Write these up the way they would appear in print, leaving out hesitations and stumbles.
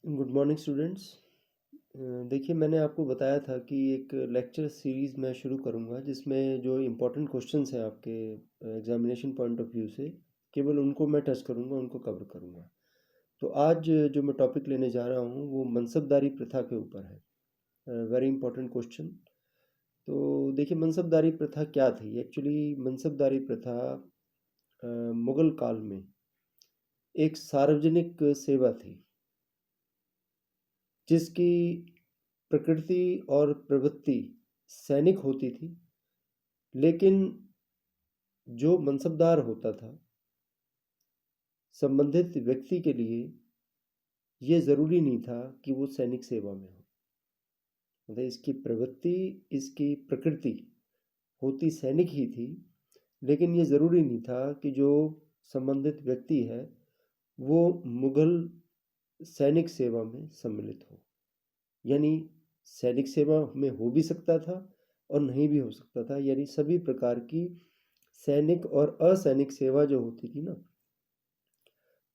Good morning students. देखिए, मैंने आपको बताया था कि एक लेक्चर सीरीज़ मैं शुरू करूंगा जिसमें जो इम्पोर्टेंट क्वेश्चंस हैं आपके एग्जामिनेशन पॉइंट ऑफ व्यू से केवल उनको मैं टच करूंगा, उनको कवर करूंगा। तो आज जो मैं टॉपिक लेने जा रहा हूं वो मनसबदारी प्रथा के ऊपर है। Very important question. तो देखिए, मनसबदारी प्रथा क्या थी एक्चुअली। मनसबदारी प्रथा मुगल काल में एक सार्वजनिक सेवा थी जिसकी प्रकृति और प्रवृत्ति सैनिक होती थी। लेकिन जो मनसबदार होता था संबंधित व्यक्ति के लिए ये ज़रूरी नहीं था कि वो सैनिक सेवा में हो। मतलब इसकी प्रवृत्ति, इसकी प्रकृति होती सैनिक ही थी। लेकिन ये ज़रूरी नहीं था कि जो संबंधित व्यक्ति है वो मुगल सैनिक सेवा में सम्मिलित हो। यानी सैनिक सेवा में हो भी सकता था और नहीं भी हो सकता था। यानी सभी प्रकार की सैनिक और असैनिक सेवा जो होती थी ना,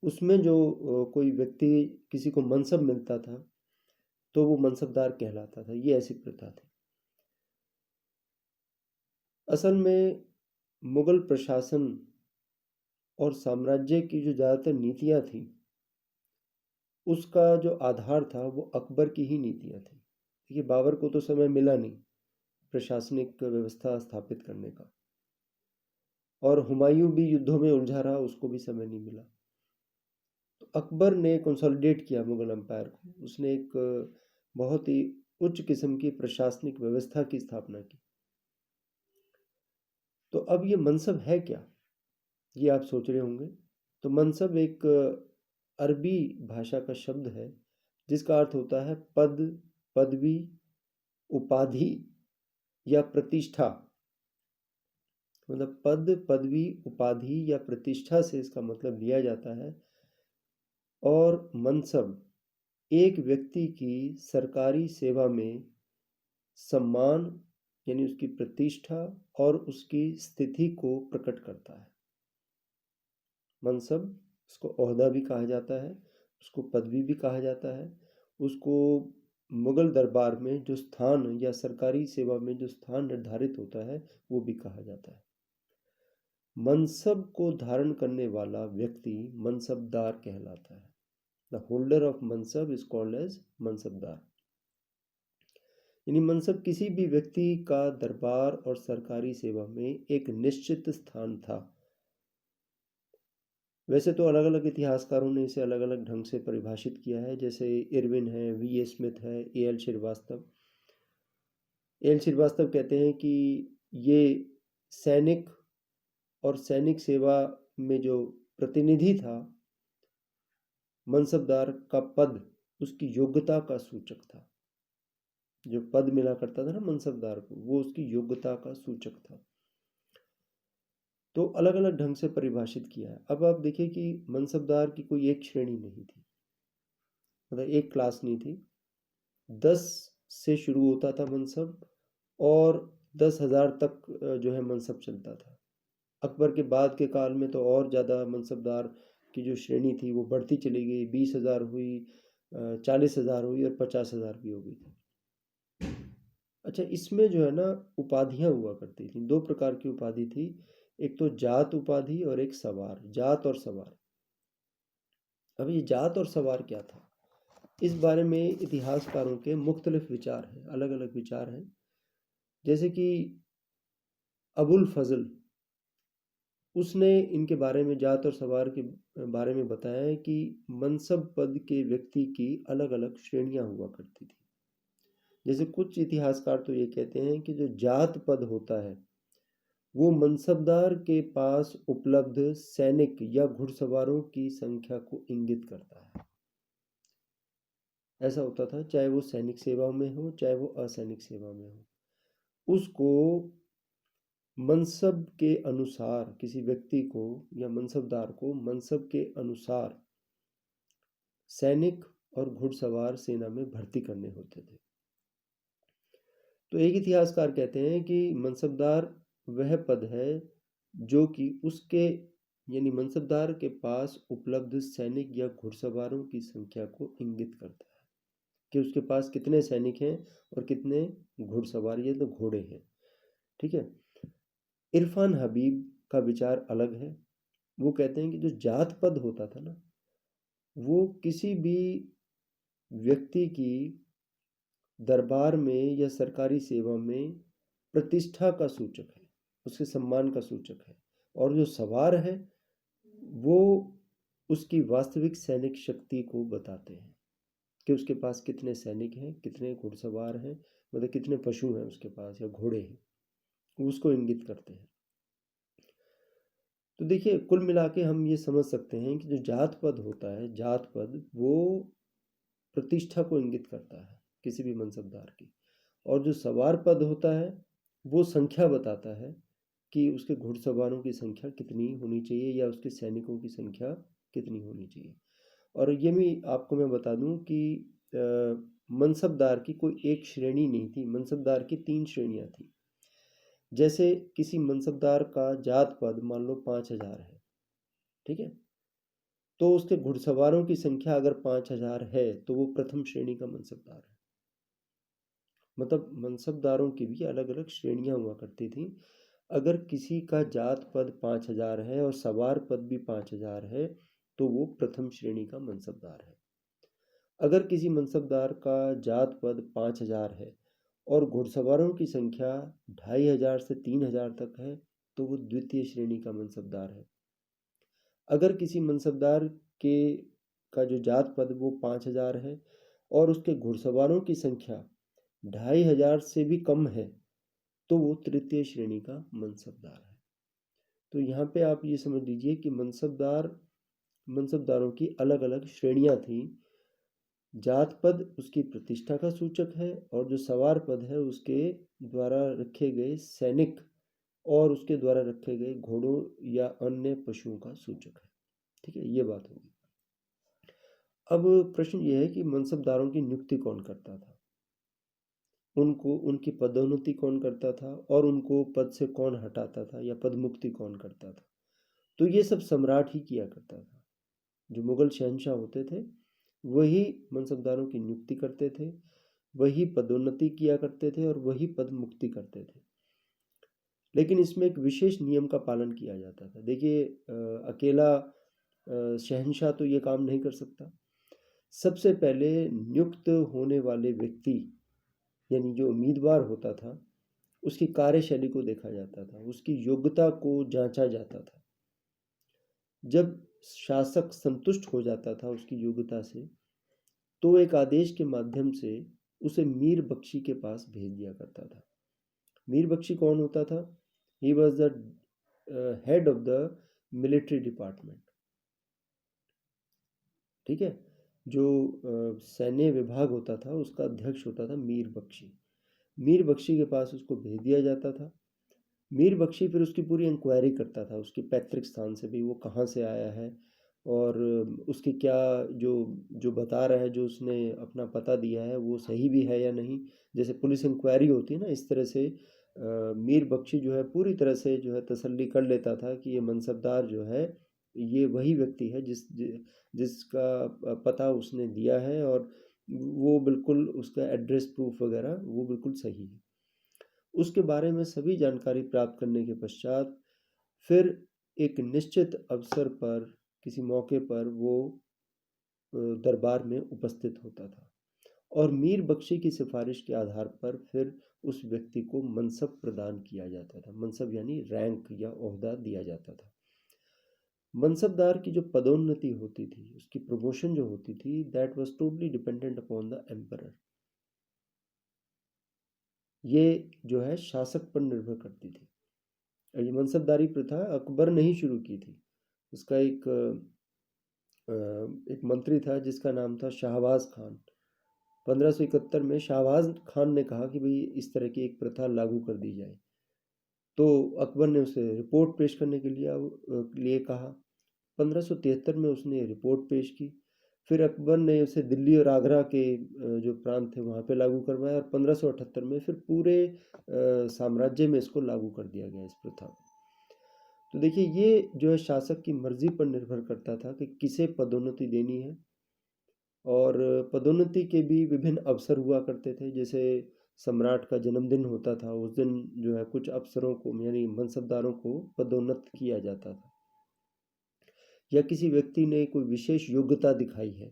उसमें जो कोई व्यक्ति किसी को मनसब मिलता था तो वो मनसबदार कहलाता था। ये ऐसी प्रथा थी। असल में मुगल प्रशासन और साम्राज्य की जो ज़्यादातर नीतियाँ थी उसका जो आधार था वो अकबर की ही नीतियाँ थी। देखिए, बाबर को तो समय मिला नहीं प्रशासनिक व्यवस्था स्थापित करने का, और हुमायूं भी युद्धों में उलझा रहा, उसको भी समय नहीं मिला। तो अकबर ने कंसोलिडेट किया मुगल एम्पायर को। उसने एक बहुत ही उच्च किस्म की प्रशासनिक व्यवस्था की स्थापना की। तो अब ये मनसब है क्या, ये आप सोच रहे होंगे। तो मनसब एक अरबी भाषा का शब्द है जिसका अर्थ होता है पद, पदवी, उपाधि या प्रतिष्ठा। मतलब पद, पदवी, उपाधि या प्रतिष्ठा से इसका मतलब लिया जाता है। और मनसब एक व्यक्ति की सरकारी सेवा में सम्मान, यानी उसकी प्रतिष्ठा और उसकी स्थिति को प्रकट करता है। मनसब, उसको ओहदा भी कहा जाता है, उसको पदवी भी कहा जाता है, उसको मुगल दरबार में जो स्थान या सरकारी सेवा में जो स्थान निर्धारित होता है वो भी कहा जाता है। मनसब को धारण करने वाला व्यक्ति मनसबदार कहलाता है। The holder of mansab is called as mansabdar. यानी मनसब किसी भी व्यक्ति का दरबार और सरकारी सेवा में एक निश्चित स्थान था। वैसे तो अलग अलग इतिहासकारों ने इसे अलग अलग ढंग से परिभाषित किया है। जैसे इरविन है, वी ए स्मिथ है, A L Srivastava. A L Srivastava कहते हैं कि ये सैनिक और सैनिक सेवा में जो प्रतिनिधि था, मनसबदार का पद उसकी योग्यता का सूचक था। जो पद मिला करता था ना मनसबदार को, वो उसकी योग्यता का सूचक था। तो अलग अलग ढंग से परिभाषित किया है। अब आप देखिए कि मनसबदार की कोई एक श्रेणी नहीं थी, मतलब एक क्लास नहीं थी। 10 से शुरू होता था मनसब और 10,000 तक जो है मनसब चलता था। अकबर के बाद के काल में तो और ज़्यादा मनसबदार की जो श्रेणी थी वो बढ़ती चली गई। 20,000 हुई, 40,000 हुई और 50,000 भी हो गई थी। अच्छा, इसमें जो है ना उपाधियां हुआ करती थी। दो प्रकार की उपाधि थी, एक तो जात उपाधि और एक सवार। जात और सवार। अब ये जात और सवार क्या था, इस बारे में इतिहासकारों के मुख्तलिफ विचार हैं, अलग अलग विचार हैं। जैसे कि अबुल फजल, उसने इनके बारे में, जात और सवार के बारे में बताया है कि मनसब पद के व्यक्ति की अलग अलग श्रेणियां हुआ करती थी। जैसे कुछ इतिहासकार तो ये कहते हैं कि जो जात पद होता है वो मनसबदार के पास उपलब्ध सैनिक या घुड़सवारों की संख्या को इंगित करता है। ऐसा होता था, चाहे वो सैनिक सेवा में हो चाहे वो असैनिक सेवा में हो। उसको मनसब के अनुसार, किसी व्यक्ति को या मनसबदार को मनसब के अनुसार सैनिक और घुड़सवार सेना में भर्ती करने होते थे। तो एक इतिहासकार कहते हैं कि मनसबदार वह पद है जो कि उसके यानी मनसबदार के पास उपलब्ध सैनिक या घुड़सवारों की संख्या को इंगित करता है कि उसके पास कितने सैनिक हैं और कितने घुड़सवार या तो घोड़े हैं। ठीक है। इरफान हबीब का विचार अलग है। वो कहते हैं कि जो जात पद होता था ना, वो किसी भी व्यक्ति की दरबार में या सरकारी सेवा में प्रतिष्ठा का सूचक है, उसके सम्मान का सूचक है। और जो सवार है वो उसकी वास्तविक सैनिक शक्ति को बताते हैं कि उसके पास कितने सैनिक हैं, कितने घुड़सवार हैं, मतलब कितने पशु हैं उसके पास या घोड़े हैं, उसको इंगित करते हैं। तो देखिए, कुल मिला के हम ये समझ सकते हैं कि जो जात पद होता है, जात पद वो प्रतिष्ठा को इंगित करता है किसी भी मनसबदार की। और जो सवार पद होता है वो संख्या बताता है कि उसके घुड़सवारों की संख्या कितनी होनी चाहिए या उसके सैनिकों की संख्या कितनी होनी चाहिए। और ये भी आपको मैं बता दूं कि मनसबदार की कोई एक श्रेणी नहीं थी, मनसबदार की 3 श्रेणियां थी। जैसे किसी मनसबदार का जात पद मान लो 5,000 है, ठीक है, तो उसके घुड़सवारों की संख्या अगर 5,000 है तो वो प्रथम श्रेणी का मनसबदार है। मतलब मनसबदारों की भी अलग अलग श्रेणियां हुआ करती थी। अगर किसी का जात पद 5,000 है और सवार पद भी 5,000 है तो वो प्रथम श्रेणी का मनसबदार है। अगर किसी मनसबदार का जात पद 5,000 है और घुड़सवारों की संख्या 2,500 से 3,000 तक है तो वो द्वितीय श्रेणी का मनसबदार है। अगर किसी मनसबदार के का जो जात पद वो 5,000 है और उसके घुड़सवारों की संख्या 2,500 से भी कम है तो वो तृतीय श्रेणी का मनसबदार है। तो यहाँ पे आप ये समझ लीजिए कि मनसबदारों की अलग अलग श्रेणियां थी। जात पद उसकी प्रतिष्ठा का सूचक है और जो सवार पद है उसके द्वारा रखे गए सैनिक और उसके द्वारा रखे गए घोड़ों या अन्य पशुओं का सूचक है। ठीक है, ये बात होगी। अब प्रश्न ये है कि मनसबदारों की नियुक्ति कौन करता था, उनको उनकी पदोन्नति कौन करता था और उनको पद से कौन हटाता था या पद मुक्ति कौन करता था। तो ये सब सम्राट ही किया करता था। जो मुगल शहंशाह होते थे वही मनसबदारों की नियुक्ति करते थे, वही पदोन्नति किया करते थे और वही पद मुक्ति करते थे। लेकिन इसमें एक विशेष नियम का पालन किया जाता था। देखिए, अकेला शहंशाह तो ये काम नहीं कर सकता। सबसे पहले नियुक्त होने वाले व्यक्ति यानी जो उम्मीदवार होता था उसकी कार्यशैली को देखा जाता था, उसकी योग्यता को जांचा जाता था। जब शासक संतुष्ट हो जाता था उसकी योग्यता से तो एक आदेश के माध्यम से उसे मीर बख्शी के पास भेज दिया करता था। मीर बख्शी कौन होता था? He was the head of the military department. ठीक है, जो सैन्य विभाग होता था उसका अध्यक्ष होता था मीर बख्शी। मीर बख्शी के पास उसको भेज दिया जाता था। मीर बख्शी फिर उसकी पूरी इंक्वायरी करता था, उसके पैतृक स्थान से भी वो कहाँ से आया है और उसकी क्या जो जो बता रहा है, जो उसने अपना पता दिया है वो सही भी है या नहीं। जैसे पुलिस इंक्वायरी होती है ना, इस तरह से मीर बख्शी जो है पूरी तरह से जो है तसल्ली कर लेता था कि ये मनसबदार जो है ये वही व्यक्ति है जिसका पता उसने दिया है और वो बिल्कुल उसका एड्रेस प्रूफ वगैरह वो बिल्कुल सही है। उसके बारे में सभी जानकारी प्राप्त करने के पश्चात फिर एक निश्चित अवसर पर किसी मौके पर वो दरबार में उपस्थित होता था और मीर बख्शी की सिफारिश के आधार पर फिर उस व्यक्ति को मनसब प्रदान किया जाता था। मनसब यानी रैंक या ओहदा दिया जाता था। मनसबदार की जो पदोन्नति होती थी, उसकी प्रमोशन जो होती थी, that was totally dependent upon the emperor. ये जो है शासक पर निर्भर करती थी। ये मनसबदारी प्रथा अकबर ने ही शुरू की थी। उसका एक मंत्री था जिसका नाम था शाहबाज खान। 1571 में शाहबाज खान ने कहा कि भाई इस तरह की एक प्रथा लागू कर दी जाए। तो अकबर ने उसे रिपोर्ट पेश करने के लिए कहा। 1573 में उसने रिपोर्ट पेश की। फिर अकबर ने उसे दिल्ली और आगरा के जो प्रांत थे वहाँ पे लागू करवाया और 1578 में फिर पूरे साम्राज्य में इसको लागू कर दिया गया, इस प्रथा को। तो देखिए ये जो है शासक की मर्जी पर निर्भर करता था कि किसे पदोन्नति देनी है। और पदोन्नति के भी विभिन्न अवसर हुआ करते थे। जैसे सम्राट का जन्मदिन होता था, उस दिन जो है कुछ अफसरों को यानी मनसबदारों को पदोन्नत किया जाता था। या किसी व्यक्ति ने कोई विशेष योग्यता दिखाई है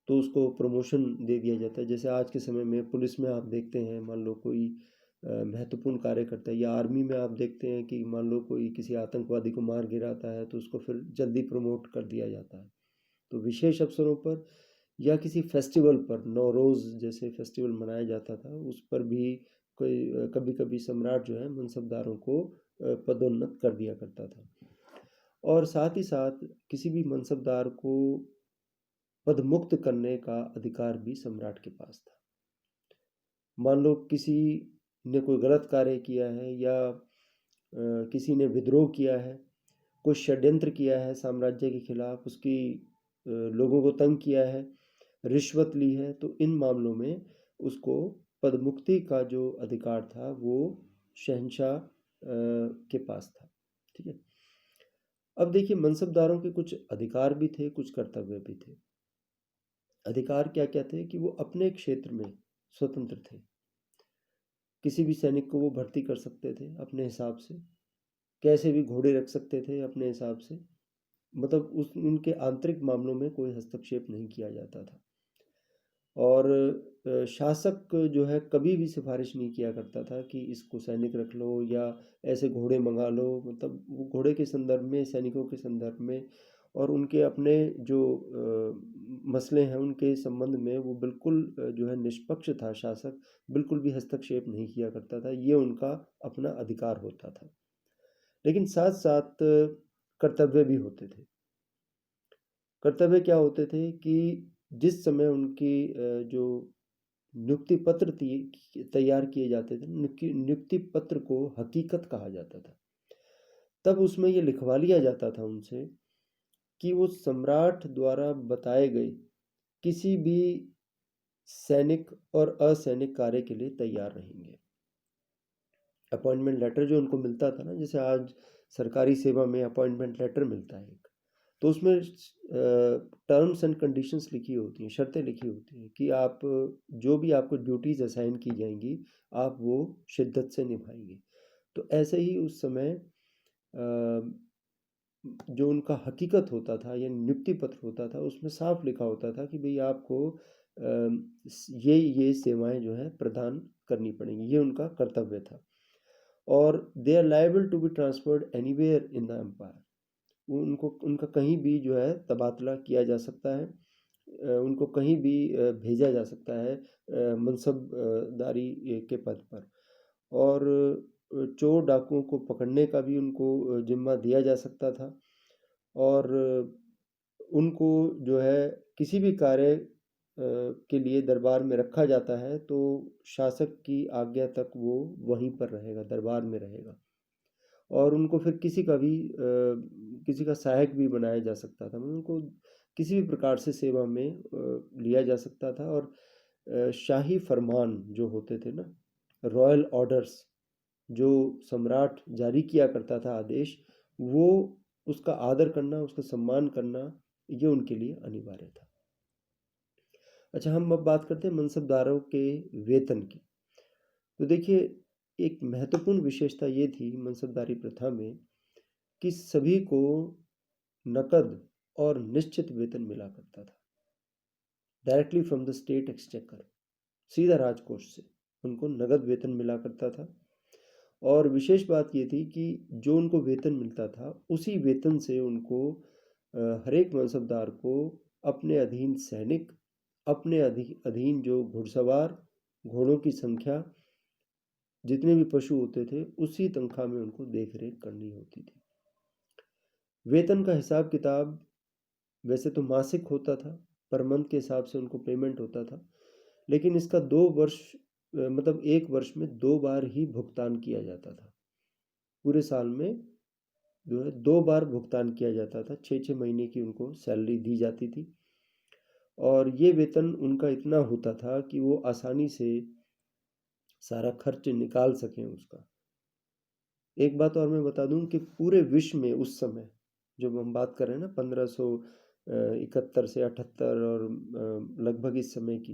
तो उसको प्रमोशन दे दिया जाता है। जैसे आज के समय में पुलिस में आप देखते हैं, मान लो कोई महत्वपूर्ण कार्य करता है, या आर्मी में आप देखते हैं कि मान लो कोई किसी आतंकवादी को मार गिराता है तो उसको फिर जल्दी प्रमोट कर दिया जाता है। तो विशेष अवसरों पर या किसी फेस्टिवल पर, नौरोज़ जैसे फेस्टिवल मनाया जाता था, उस पर भी कोई कभी कभी सम्राट जो है मनसबदारों को पदोन्नत कर दिया करता था। और साथ ही साथ किसी भी मनसबदार को पदमुक्त करने का अधिकार भी सम्राट के पास था। मान लो किसी ने कोई गलत कार्य किया है, या किसी ने विद्रोह किया है, कोई षड्यंत्र किया है साम्राज्य के खिलाफ, उसकी लोगों को तंग किया है, रिश्वत ली है, तो इन मामलों में उसको पदमुक्ति का जो अधिकार था वो शहंशाह के पास था। ठीक है। अब देखिए मनसबदारों के कुछ अधिकार भी थे, कुछ कर्तव्य भी थे। अधिकार क्या क्या थे कि वो अपने क्षेत्र में स्वतंत्र थे। किसी भी सैनिक को वो भर्ती कर सकते थे अपने हिसाब से, कैसे भी घोड़े रख सकते थे अपने हिसाब से, मतलब उस उनके आंतरिक मामलों में कोई हस्तक्षेप नहीं किया जाता था। और शासक जो है कभी भी सिफारिश नहीं किया करता था कि इसको सैनिक रख लो या ऐसे घोड़े मंगा लो। मतलब वो घोड़े के संदर्भ में, सैनिकों के संदर्भ में और उनके अपने जो मसले हैं उनके संबंध में वो बिल्कुल जो है निष्पक्ष था शासक, बिल्कुल भी हस्तक्षेप नहीं किया करता था। ये उनका अपना अधिकार होता था। लेकिन साथ साथ कर्तव्य भी होते थे। कर्तव्य क्या होते थे कि जिस समय उनकी जो नियुक्ति पत्र तैयार किए जाते थे, नियुक्ति पत्र को हकीकत कहा जाता था। तब उसमें ये लिखवा लिया जाता था उनसे कि वो सम्राट द्वारा बताए गए किसी भी सैनिक और असैनिक कार्य के लिए तैयार रहेंगे। अपॉइंटमेंट लेटर जो उनको मिलता था ना, जैसे आज सरकारी सेवा में अपॉइंटमेंट लेटर मिलता है एक, तो उसमें टर्म्स एंड कंडीशंस लिखी होती हैं, शर्तें लिखी होती हैं कि आप जो भी आपको ड्यूटीज़ असाइन की जाएंगी आप वो शिद्दत से निभाएंगे। तो ऐसे ही उस समय जो उनका हकीकत होता था या नियुक्ति पत्र होता था उसमें साफ लिखा होता था कि भाई आपको ये सेवाएं जो है प्रदान करनी पड़ेंगी, ये उनका कर्तव्य था। और they are liable to be transferred anywhere in the empire. उनको उनका कहीं भी जो है तबादला किया जा सकता है, उनको कहीं भी भेजा जा सकता है मनसबदारी के पद पर। और चोर डाकुओं को पकड़ने का भी उनको जिम्मा दिया जा सकता था। और उनको जो है किसी भी कार्य के लिए दरबार में रखा जाता है तो शासक की आज्ञा तक वो वहीं पर रहेगा, दरबार में रहेगा। और उनको फिर किसी का भी किसी का सहायक भी बनाया जा सकता था, मतलब उनको किसी भी प्रकार से सेवा में लिया जा सकता था। और शाही फरमान जो होते थे ना, रॉयल ऑर्डर्स जो सम्राट जारी किया करता था आदेश, वो उसका आदर करना, उसका सम्मान करना, ये उनके लिए अनिवार्य था। अच्छा, हम अब बात करते हैं मनसबदारों के वेतन की। तो देखिए एक महत्वपूर्ण विशेषता ये थी मनसबदारी प्रथा में कि सभी को नकद और निश्चित वेतन मिला करता था, directly from the state exchequer, सीधा राजकोष से उनको नगद वेतन मिला करता था। और विशेष बात ये थी कि जो उनको वेतन मिलता था उसी वेतन से उनको हर एक मनसबदार को अपने अधीन सैनिक, अपने अधीन जो घुड़सवार, घोड़ों की संख्या, जितने भी पशु होते थे, उसी तनख्वाह में उनको देख रेख करनी होती थी। वेतन का हिसाब किताब वैसे तो मासिक होता था, पर मंथ के हिसाब से उनको पेमेंट होता था। लेकिन इसका 2 वर्ष मतलब 1 वर्ष में 2 बार ही भुगतान किया जाता था। पूरे साल में जो है 2 बार भुगतान किया जाता था। 6-6 महीने की उनको सैलरी दी जाती थी। और ये वेतन उनका इतना होता था कि वो आसानी से सारा खर्च निकाल सकें उसका। एक बात और मैं बता दूं कि पूरे विश्व में उस समय जब हम बात कर रहे हैं ना 1571 से 78 और लगभग इस समय की,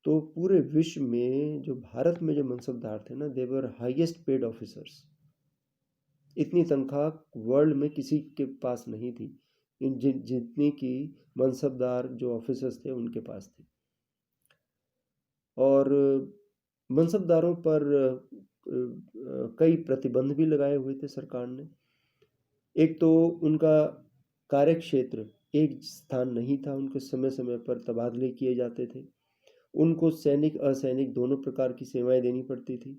तो पूरे विश्व में जो भारत में जो मनसबदार थे ना, दे वर हाईएस्ट पेड ऑफिसर्स। इतनी तनख्वाह वर्ल्ड में किसी के पास नहीं थी जितनी की मनसबदार जो ऑफिसर्स थे उनके पास थी। और मनसबदारों पर कई प्रतिबंध भी लगाए हुए थे सरकार ने। एक तो उनका कार्य क्षेत्र एक स्थान नहीं था, उनके समय समय पर तबादले किए जाते थे। उनको सैनिक असैनिक दोनों प्रकार की सेवाएं देनी पड़ती थी।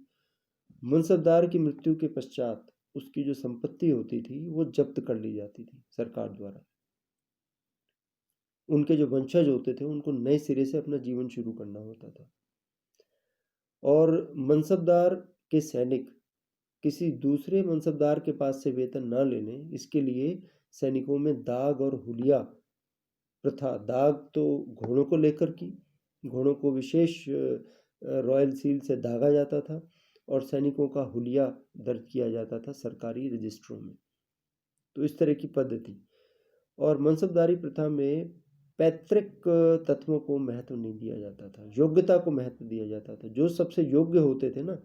मनसबदार की मृत्यु के पश्चात उसकी जो संपत्ति होती थी वो जब्त कर ली जाती थी सरकार द्वारा। उनके जो वंशज होते थे उनको नए सिरे से अपना जीवन शुरू करना होता था। और मनसबदार के सैनिक किसी दूसरे मनसबदार के पास से वेतन ना ले लें, इसके लिए सैनिकों में दाग और हुलिया प्रथा, दाग तो घोड़ों को लेकर की, घोड़ों को विशेष रॉयल सील से दागा जाता था और सैनिकों का हुलिया दर्ज किया जाता था सरकारी रजिस्टरों में। तो इस तरह की पद्धति। और मनसबदारी प्रथा में पैतृक तत्वों को महत्व नहीं दिया जाता था, योग्यता को महत्व दिया जाता था। जो सबसे योग्य होते थे ना,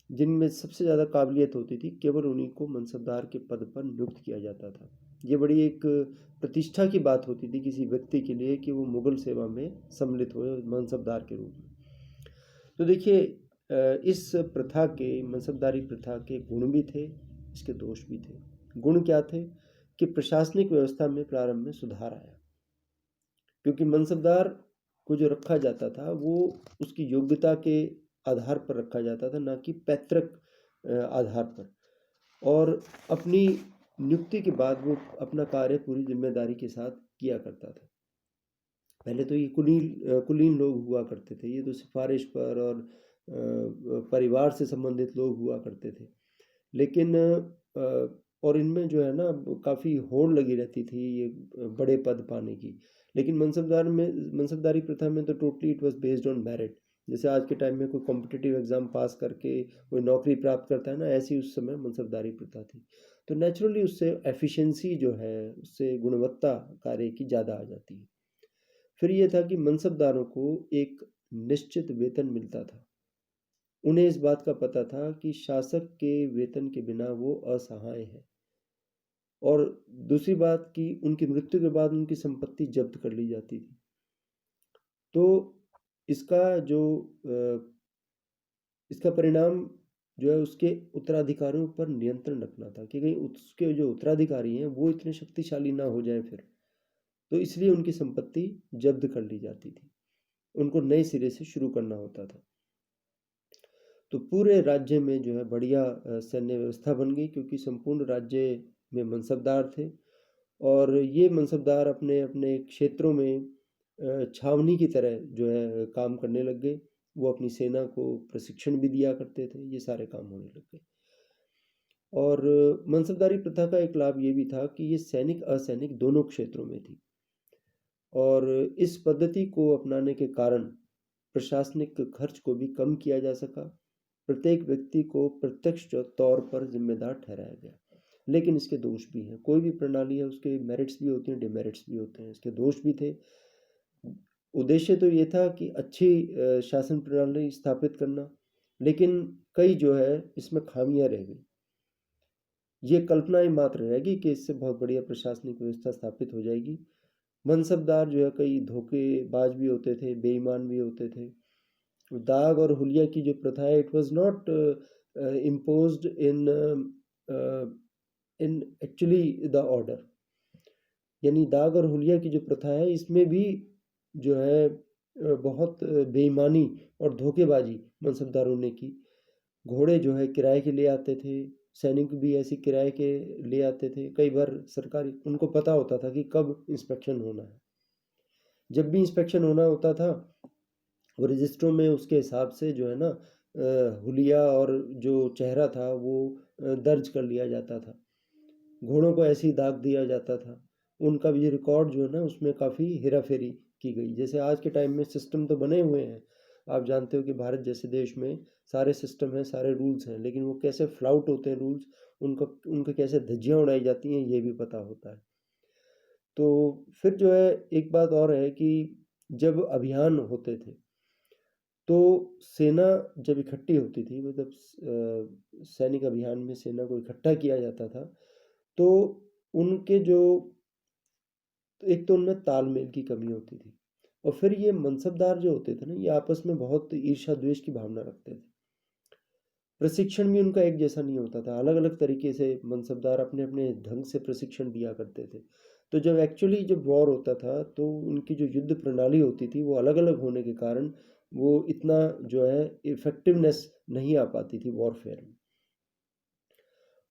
जिनमें सबसे ज़्यादा काबिलियत होती थी, केवल उन्हीं को मनसबदार के पद पर नियुक्त किया जाता था। ये बड़ी एक प्रतिष्ठा की बात होती थी किसी व्यक्ति के लिए कि वो मुगल सेवा में सम्मिलित हुए मनसबदार के रूप में। तो देखिए, इस प्रथा के, मनसबदारी प्रथा के गुण भी थे, इसके दोष भी थे। गुण क्या थे कि प्रशासनिक व्यवस्था में प्रारंभ में सुधार आया, क्योंकि मनसबदार को जो रखा जाता था वो उसकी योग्यता के आधार पर रखा जाता था, ना कि पैतृक आधार पर। और अपनी नियुक्ति के बाद वो अपना कार्य पूरी जिम्मेदारी के साथ किया करता था। पहले तो ये कुलीन लोग हुआ करते थे, ये तो सिफारिश पर और परिवार से संबंधित लोग हुआ करते थे। लेकिन और इनमें जो है ना काफ़ी होड़ लगी रहती थी ये बड़े पद पाने की। लेकिन मनसबदारी प्रथा में तो totally it was based on merit. जैसे आज के टाइम में कोई कॉम्पिटिटिव एग्ज़ाम पास करके कोई नौकरी प्राप्त करता है ना, ऐसी उस समय मनसबदारी प्रथा थी। तो नेचुरली उससे एफिशिएंसी जो है, उससे गुणवत्ता कार्य की ज़्यादा आ जाती है। फिर ये था कि मनसबदारों को एक निश्चित वेतन मिलता था। उन्हें इस बात का पता था कि शासक के वेतन के बिना वो असहाय है। और दूसरी बात कि उनकी मृत्यु के बाद उनकी संपत्ति जब्त कर ली जाती थी। तो इसका जो इसका परिणाम जो है उसके उत्तराधिकारियों पर नियंत्रण रखना था कि कहीं उसके जो उत्तराधिकारी हैं वो इतने शक्तिशाली ना हो जाए फिर। तो इसलिए उनकी संपत्ति जब्त कर ली जाती थी, उनको नए सिरे से शुरू करना होता था। तो पूरे राज्य में जो है बढ़िया सैन्य व्यवस्था बन गई, क्योंकि संपूर्ण राज्य में मनसबदार थे और ये मनसबदार अपने अपने क्षेत्रों में छावनी की तरह जो है काम करने लग गए। वो अपनी सेना को प्रशिक्षण भी दिया करते थे, ये सारे काम होने लग गए। और मनसबदारी प्रथा का एक लाभ ये भी था कि ये सैनिक असैनिक दोनों क्षेत्रों में थी। और इस पद्धति को अपनाने के कारण प्रशासनिक खर्च को भी कम किया जा सका। प्रत्येक व्यक्ति को प्रत्यक्ष तौर पर जिम्मेदार ठहराया गया। लेकिन इसके दोष भी हैं। कोई भी प्रणाली है उसके मेरिट्स भी होते हैं, डिमेरिट्स भी होते हैं, इसके दोष भी थे। उद्देश्य तो ये था कि अच्छी शासन प्रणाली स्थापित करना, लेकिन कई जो है इसमें खामियां रह गई। ये कल्पनाएं मात्र रहेगी कि इससे बहुत बढ़िया प्रशासनिक व्यवस्था स्थापित हो जाएगी। मनसबदार जो है कई धोखेबाज भी होते थे, बेईमान भी होते थे। दाग और हुलिया की जो प्रथा है, it was not imposed in actually the order. यानी दाग और हुलिया की जो प्रथा है, इसमें भी जो है बहुत बेईमानी और धोखेबाजी मनसबदारों ने की। घोड़े जो है किराए के लिए आते थे, सैनिक भी ऐसे किराए के ले आते थे। कई बार सरकारी उनको पता होता था कि कब इंस्पेक्शन होना है। जब भी इंस्पेक्शन होना होता था वो रजिस्टरों में उसके हिसाब से जो है ना हुलिया और जो चेहरा था वो दर्ज कर लिया जाता था। घोड़ों को ऐसे ही दाग दिया जाता था। उनका भी रिकॉर्ड जो है ना उसमें काफ़ी हेरा फेरी की गई। जैसे आज के टाइम में सिस्टम तो बने हुए हैं, आप जानते हो कि भारत जैसे देश में सारे सिस्टम हैं, सारे रूल्स हैं, लेकिन वो कैसे फ्लाउट होते हैं रूल्स, उनका उनके कैसे धज्जियां उड़ाई जाती हैं, ये भी पता होता है। तो फिर जो है एक बात और है कि जब अभियान होते थे तो सेना जब इकट्ठी होती थी, मतलब सैनिक अभियान में सेना को इकट्ठा किया जाता था, तो उनके जो तो एक तो उनमें तालमेल की कमी होती थी, और फिर ये मनसबदार जो होते थे ना, ये आपस में बहुत ईर्ष्या द्वेष की भावना रखते थे। प्रशिक्षण भी उनका एक जैसा नहीं होता था, अलग अलग तरीके से मनसबदार अपने अपने ढंग से प्रशिक्षण दिया करते थे। तो जब एक्चुअली जब वॉर होता था तो उनकी जो युद्ध प्रणाली होती थी वो अलग अलग होने के कारण वो इतना जो है इफेक्टिवनेस नहीं आ पाती थी वॉरफेयर में।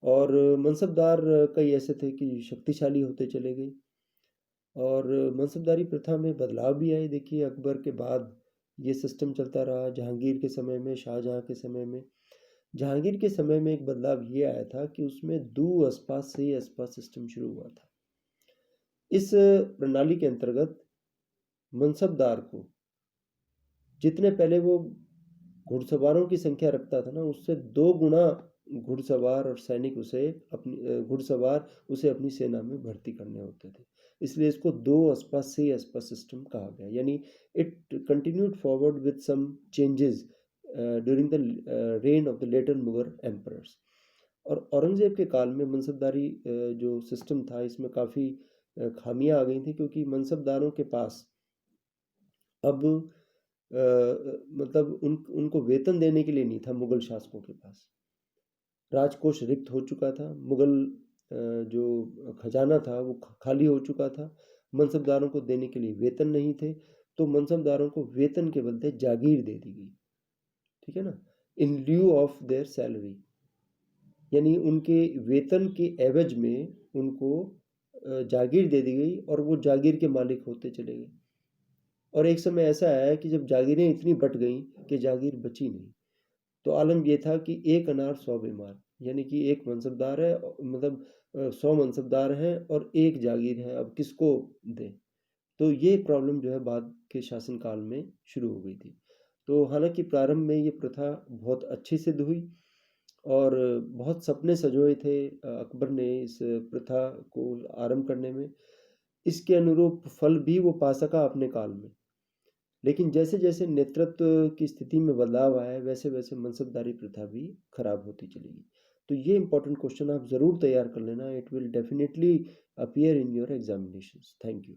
और मनसबदार कई ऐसे थे कि शक्तिशाली होते चले गए, और मनसबदारी प्रथा में बदलाव भी आए। देखिए अकबर के बाद ये सिस्टम चलता रहा, जहांगीर के समय में, शाहजहां के समय में। जहांगीर के समय में एक बदलाव ये आया था कि उसमें दो अस्पा से अस्पा सिस्टम शुरू हुआ था। इस प्रणाली के अंतर्गत मनसबदार को जितने पहले वो घुड़सवारों की संख्या रखता था ना, उससे 2 गुना घुड़सवार और सैनिक उसे अपनी घुड़सवार उसे अपनी सेना में भर्ती करने होते थे। इसलिए इसको दो अस्पा से अस्पा सिस्टम कहा गया। यानी it continued forward with some changes during the reign of the later Mughal emperors. और औरंगजेब के काल में मनसबदारी जो सिस्टम था, इसमें काफ़ी खामियां आ गई थी, क्योंकि मनसबदारों के पास अब मतलब उनको वेतन देने के लिए नहीं था मुगल शासकों के पास। राजकोष रिक्त हो चुका था, मुगल जो खजाना था वो खाली हो चुका था, मनसबदारों को देने के लिए वेतन नहीं थे, तो मनसबदारों को वेतन के बदले जागीर दे दी गई। ठीक है ना, इन ल्यू ऑफ देयर सैलरी, यानी उनके वेतन के एवज में उनको जागीर दे दी गई, और वो जागीर के मालिक होते चले गए। और एक समय ऐसा आया कि जब जागीरें इतनी बट गईं कि जागीर बची नहीं। तो आलम ये था कि एक अनार 100 बीमार, यानी कि एक मनसबदार है, मतलब 100 मनसबदार हैं और एक जागीर है, अब किसको दें। तो ये प्रॉब्लम जो है बाद के शासनकाल में शुरू हो गई थी। तो हालांकि प्रारंभ में ये प्रथा बहुत अच्छी सिद्ध हुई, और बहुत सपने संजोए थे अकबर ने इस प्रथा को आरंभ करने में। इसके अनुरूप फल भी वो पा सका अपने काल में। लेकिन जैसे जैसे नेतृत्व की स्थिति में बदलाव आया, वैसे वैसे मनसबदारी प्रथा भी खराब होती चली गई। तो ये इंपॉर्टेंट क्वेश्चन आप ज़रूर तैयार कर लेना, it will definitely appear in your examinations. Thank you.